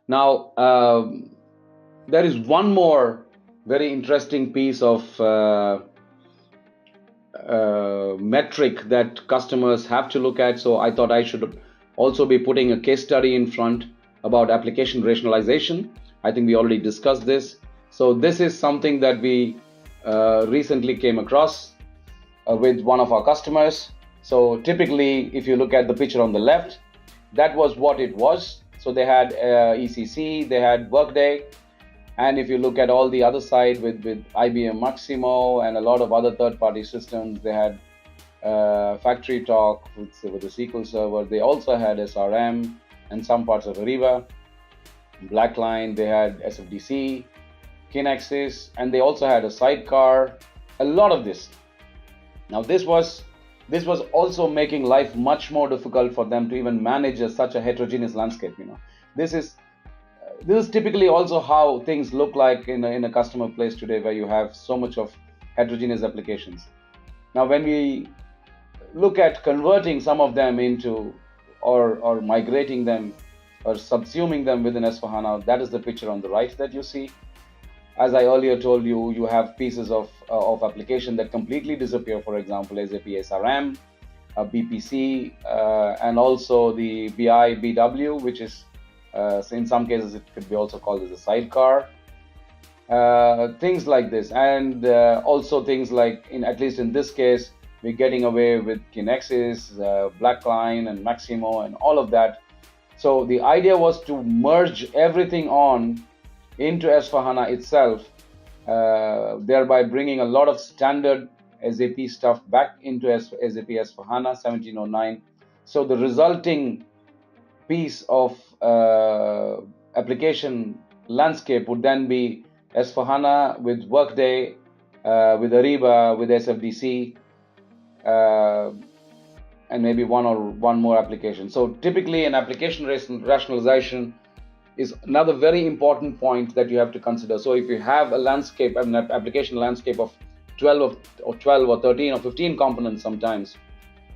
Now, there is one more very interesting piece of metric that customers have to look at. So I thought I should also be putting a case study in front about application rationalization. I think we already discussed this. So this is something that we recently came across with one of our customers. So typically, if you look at the picture on the left, that was what it was. So they had ECC, they had Workday, and if you look at all the other side with IBM Maximo and a lot of other third-party systems, they had Factory Talk with the SQL Server. They also had SRM and some parts of Ariba, Blackline. They had SFDC, Kinaxis, and they also had a sidecar. A lot of this. Now this was also making life much more difficult for them to even manage such a heterogeneous landscape. This is typically also how things look like in a customer place today, where you have so much of heterogeneous applications. Now, when we look at converting some of them into or migrating them or subsuming them within S/4HANA, that is the picture on the right that you see. As I earlier told you, you have pieces of application that completely disappear. For example, SAP SRM, BPC, and also the BI BW, which is so in some cases it could be also called as a sidecar. Things like this, and also things like, at least in this case, we're getting away with Kinaxis, Blackline, and Maximo, and all of that. So the idea was to merge everything on into S/4HANA itself, thereby bringing a lot of standard SAP stuff back into SAP S/4HANA 1709. So the resulting piece of application landscape would then be S/4HANA with Workday, with Ariba, with SFDC, and maybe one more application. So typically an application rationalization is another very important point that you have to consider. So if you have a landscape, an application landscape of 12 or 13 or 15 components sometimes,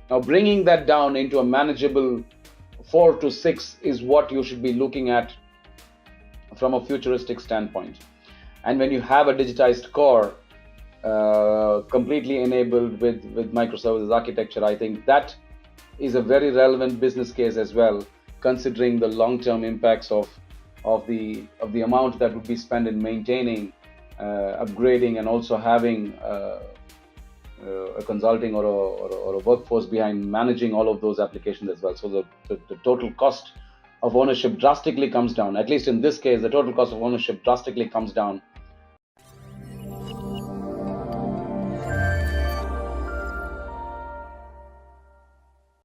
now bringing that down into a manageable 4 to 6 is what you should be looking at from a futuristic standpoint. And when you have a digitized core completely enabled with microservices architecture, I think that is a very relevant business case as well, considering the long-term impacts of the amount that would be spent in maintaining, upgrading, and also having a consulting or a workforce behind managing all of those applications as well. So the total cost of ownership drastically comes down. At least in this case, the total cost of ownership drastically comes down